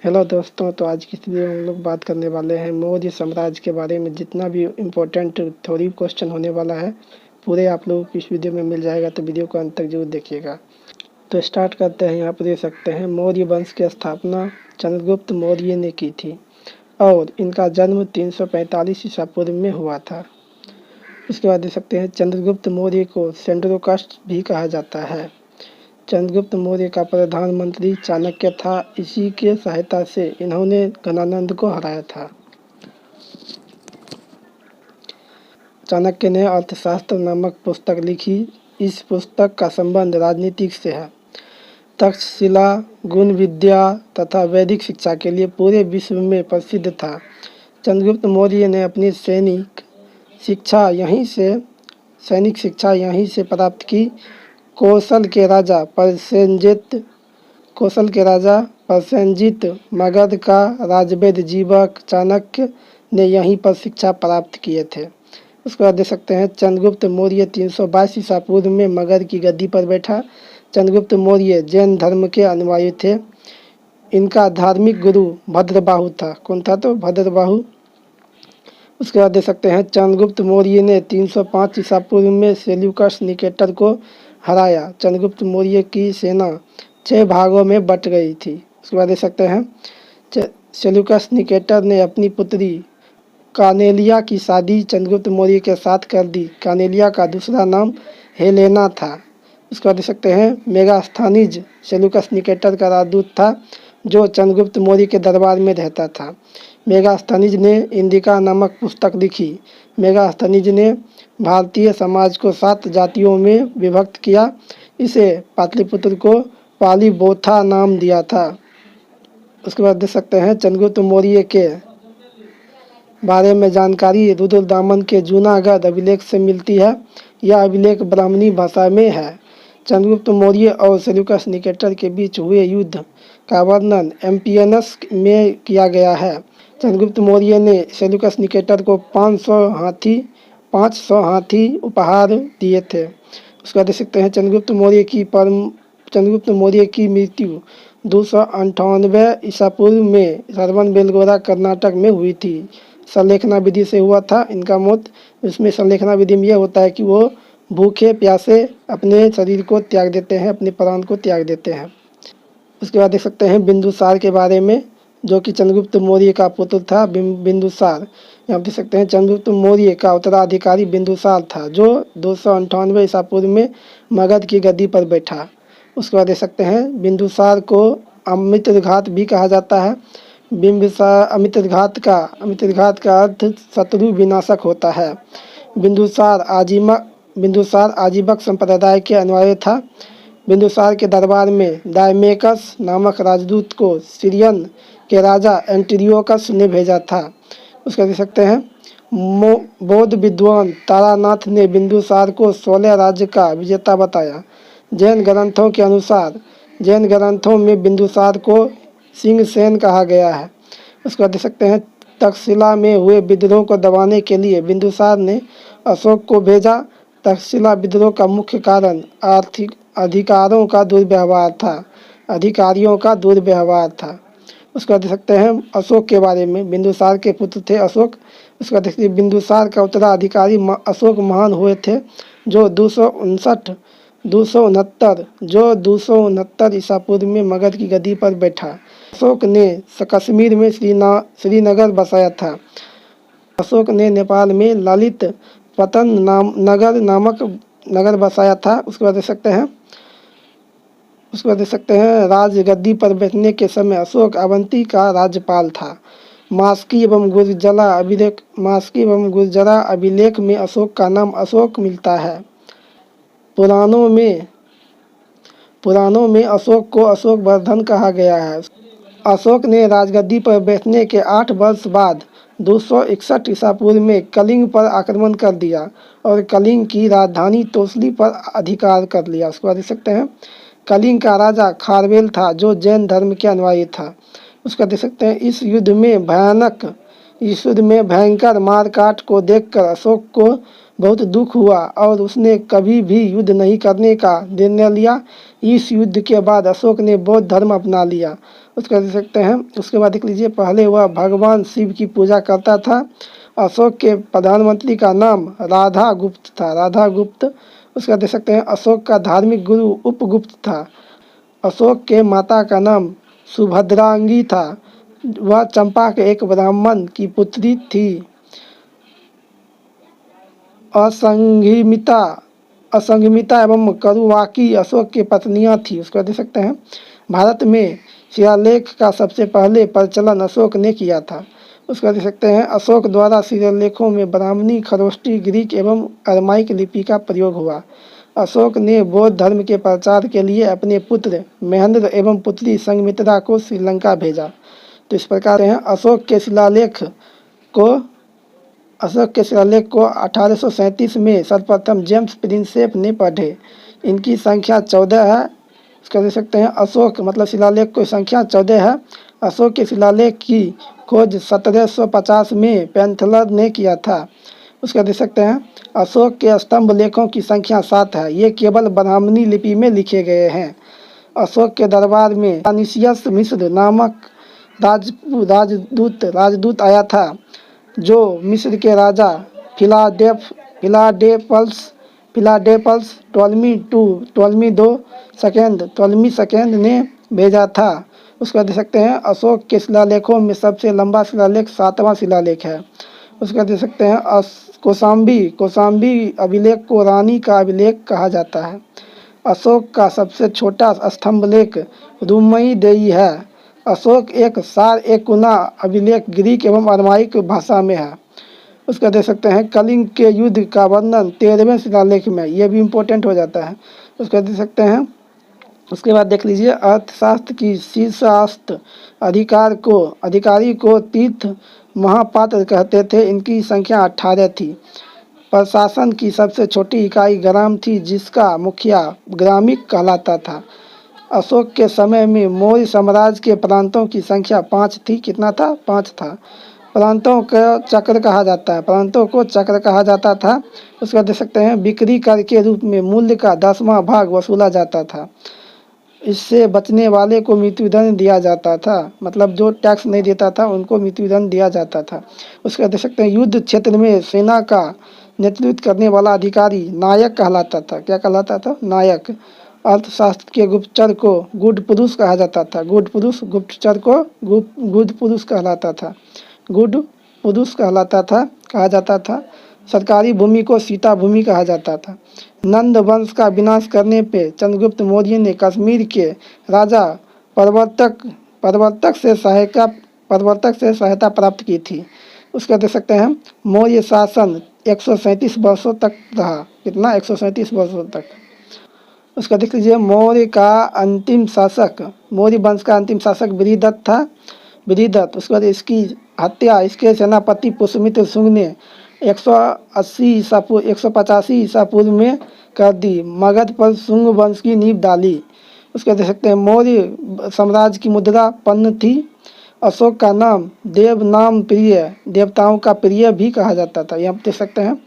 Hello दोस्तों, तो आज की इस वीडियो में हम लोग बात करने वाले हैं मौर्य साम्राज्य के बारे में। जितना भी इम्पोर्टेंट थ्योरी क्वेश्चन होने वाला है पूरे आप लोगों को इस वीडियो में मिल जाएगा, तो वीडियो को अंत तक जरूर देखिएगा। तो स्टार्ट करते हैं। यहाँ पर देख सकते हैं मौर्य वंश की स्थापना चंद्रगुप्त मौर्य ने की थी और इनका जन्म 345 ईसा पूर्व में हुआ था। उसके बाद देख सकते हैं चंद्रगुप्त मौर्य को सेंड्रोकास्ट भी कहा जाता है। चंद्रगुप्त मौर्य का प्रधानमंत्री चाणक्य था। इसी के सहायता से इन्होंने गणानंद को हराया था। चाणक्य ने अर्थशास्त्र नामक पुस्तक लिखी। इस पुस्तक का संबंध राजनीति से है। तक्षशिला गुण विद्या तथा वैदिक शिक्षा के लिए पूरे विश्व में प्रसिद्ध था। चंद्रगुप्त मौर्य ने अपनी सैनिक शिक्षा यहीं से प्राप्त की। कौशल के राजा प्रसेनजित मगध का राजवैद्य जीवक चाणक्य ने यहीं पर शिक्षा प्राप्त किए थे। उसके बाद देख सकते हैं चंद्रगुप्त मौर्य 322 ईसा पूर्व में मगध की गद्दी पर बैठा। चंद्रगुप्त मौर्य जैन धर्म के अनुयायी थे। इनका धार्मिक गुरु भद्रबाहु था। कौन था? तो भद्रबाहु। उसके बाद देख सकते हैं चंद्रगुप्त मौर्य ने 305 ईसा पूर्व में सेल्यूकस निकेटर को हराया। चंद्रगुप्त मौर्य की सेना 6 भागों में बट गई थी। उसके बाद देख सकते हैं सेल्यूकस निकेटर ने अपनी पुत्री कार्नेलिया की शादी चंद्रगुप्त मौर्य के साथ कर दी। कार्नेलिया का दूसरा नाम हेलेना था। उसके बाद देख सकते हैं मेगास्थनीज सेल्यूकस निकेटर का राजदूत था जो चंद्रगुप्त मौर्य के दरबार में रहता था। मेगास्थनीज ने इंदिका नामक पुस्तक लिखी। मेगास्थनीज ने भारतीय समाज को 7 जातियों में विभक्त किया। इसे पाटलिपुत्र को पालीबोथा नाम दिया था। उसके बाद देख सकते हैं चंद्रगुप्त मौर्य के बारे में जानकारी रुद्रदामन के जूनागढ़ अभिलेख से मिलती है। यह अभिलेख ब्राह्मणी भाषा में है। चंद्रगुप्त मौर्य और सेल्यूकस निकेटर के बीच हुए युद्ध का वर्णन एम्पियनस में किया गया है। चंद्रगुप्त मौर्य ने सेल्यूकस निकेटर को 500 हाथी उपहार दिए थे। उसके बाद देख सकते हैं चंद्रगुप्त मौर्य की मृत्यु 298 ईसा पूर्व में श्रवणबेलगोला कर्नाटक में हुई थी। संलेखना विधि से हुआ था इनका मौत। इसमें संलेखना विधि में यह होता है कि वो भूखे प्यासे अपने शरीर को त्याग देते हैं, अपने प्राण को त्याग देते हैं। उसके बाद देख सकते हैं बिंदुसार के बारे में, जो कि चंद्रगुप्त मौर्य का पुत्र था। बिंदुसार, यहाँ देख सकते हैं चंद्रगुप्त मौर्य का उत्तराधिकारी बिंदुसार था जो 298 ईसा पूर्व में मगध की गद्दी पर बैठा। उसके बाद देख सकते हैं बिंदुसार को अमित्रघात भी कहा जाता है। अमित्रघात का अर्थ शत्रु विनाशक होता है। बिंदुसार आजीवक संप्रदाय के अनुयायी था। बिंदुसार के दरबार में डायमेकस नामक राजदूत को सीरियन के राजा एंटिरियोकस ने भेजा था। उसका देख सकते हैं बौद्ध विद्वान तारानाथ ने बिंदुसार को 16 राज्य का विजेता बताया। जैन ग्रंथों में बिंदुसार को सिंहसेन कहा गया है। उसके बाद देख सकते हैं तक्षशिला में हुए विद्रोह को दबाने के लिए बिंदुसार ने अशोक को भेजा। तक्षशिला विद्रोह का मुख्य कारण आर्थिक अधिकारियों का दुर्व्यवहार था। उसके बाद देख सकते हैं अशोक के बारे में, बिंदुसार के पुत्र थे अशोक। उसका देखिए बिंदुसार का उत्तराधिकारी अशोक महान हुए थे जो 269 ईसा पूर्व में मगध की गद्दी पर बैठा। अशोक ने कश्मीर में श्रीनगर बसाया था। अशोक ने नेपाल में ललित पतन नामक नगर बसाया था। उसके बाद देख राजगद्दी पर बैठने के समय अशोक अवंती का राज्यपाल था। मास्की एवं गुर्जरा अभिलेख में अशोक का नाम अशोक मिलता है। पुराणों में अशोक को अशोक वर्धन कहा गया है। अशोक ने राजगद्दी पर बैठने के 8 वर्ष बाद 261 ईसा पूर्व में कलिंग पर आक्रमण कर दिया और कलिंग की राजधानी तोसली पर अधिकार कर लिया। उसके बाद देख सकते हैं कलिंग का राजा खारवेल था जो जैन धर्म के अनुयायी था। उसका देख सकते हैं इस युद्ध में भयंकर मारकाट को देखकर अशोक को बहुत दुख हुआ और उसने कभी भी युद्ध नहीं करने का निर्णय लिया। इस युद्ध के बाद अशोक ने बौद्ध धर्म अपना लिया उसका देख सकते हैं। उसके बाद देख लीजिए, पहले वह भगवान शिव की पूजा करता था। अशोक के प्रधानमंत्री का नाम राधा गुप्त था, राधा गुप्त। उसका देख सकते हैं, अशोक का धार्मिक गुरु उपगुप्त था। अशोक के माता का नाम सुभद्रांगी था। वह चंपा के एक ब्राह्मण की पुत्री थी। असंघमिता असंघमिता एवं करुवाकी अशोक की पत्नियां थी। उसको देख सकते हैं, भारत में शिलालेख का सबसे पहले प्रचलन अशोक ने किया था। उसको देख सकते हैं, अशोक द्वारा शिलालेखों में ब्राह्मणी, खरोष्टी, ग्रीक एवं अरमाइक लिपि का प्रयोग हुआ। अशोक ने बौद्ध धर्म के प्रचार के लिए अपने पुत्र महेंद्र एवं पुत्री संघमित्रा को श्रीलंका भेजा। तो इस प्रकार हैं अशोक के शिलालेख को 1837 में सर्वप्रथम जेम्स प्रिंसेप ने पढ़े। इनकी संख्या 14 है। इसका देख सकते हैं, अशोक मतलब शिलालेख की संख्या 14 है। अशोक के शिलालेख की खोज 1750 में पेंथलर ने किया था। उसका देख सकते हैं, अशोक के स्तंभ लेखों की संख्या 7 है। ये केवल ब्राह्मणी लिपि में लिखे गए हैं। अशोक के दरबार में तानिसियस मिस्र नामक राजदूत आया था, जो मिस्र के राजा फिलाडेल्फस टोलमी सेकेंड ने भेजा था। उसका देख सकते हैं, अशोक के शिलालेखों में सबसे लंबा शिलालेख 7वां शिलालेख है। उसका देख सकते हैं, कौशाम्बी अभिलेख को रानी का अभिलेख कहा जाता है। अशोक का सबसे छोटा स्तंभलेख रुम्मयीदेई है। अशोक एक सार एक गुना अभिलेख ग्रीक एवं अरमाइक भाषा में है। उसका देख सकते हैं, कलिंग के युद्ध का वर्णन 13वें शिलालेख में, यह भी इम्पोर्टेंट हो जाता है। उसका देख सकते हैं। उसके बाद देख लीजिए, अर्थशास्त्र की शीर्षस्थ अधिकारी को तीर्थ महापात्र कहते थे। इनकी संख्या 18 थी। प्रशासन की सबसे छोटी इकाई ग्राम थी, जिसका मुखिया ग्रामिक कहलाता था। अशोक के समय में मौर्य साम्राज्य के प्रांतों की संख्या 5 थी। कितना था? 5 था। प्रांतों को चक्र कहा जाता था। उसका देख सकते हैं, बिक्री कर के रूप में मूल्य का 10वां भाग वसूला जाता था। इससे बचने वाले को मृत्युदंड दिया जाता था। मतलब जो टैक्स नहीं देता था उनको मृत्युदंड दिया जाता था। उसका देख सकते हैं, युद्ध क्षेत्र में सेना का नेतृत्व करने वाला अधिकारी नायक कहलाता था। क्या कहलाता था? नायक। अर्थशास्त्र के गुप्तचर को गुड पुरुष कहा जाता था। गुप्तचर को गुड पुरुष कहलाता था। कहा जाता था। सरकारी भूमि को सीता भूमि कहा जाता था। नंद वंश का विनाश करने पे चंद्रगुप्त मौर्य ने कश्मीर के राजा प्रवर्तक से सहायता प्राप्त की थी। उसका देख सकते हैं, मौर्य शासन 137 वर्षों तक रहा। कितना? 137 वर्षों तक। उसका देख लीजिए, मौर्य वंश का अंतिम शासक बृहदत्त था। उसके बाद इसकी हत्या इसके सेनापति पुष्यमित्र शुंग ने 185 ईसा पूर्व में कर दी। मगध पर शुंग वंश की नींव डाली। उसके देख सकते हैं, मौर्य साम्राज्य की मुद्रा पन्न थी। अशोक का नाम देवताओं का प्रिय भी कहा जाता था। यहाँ देख सकते हैं,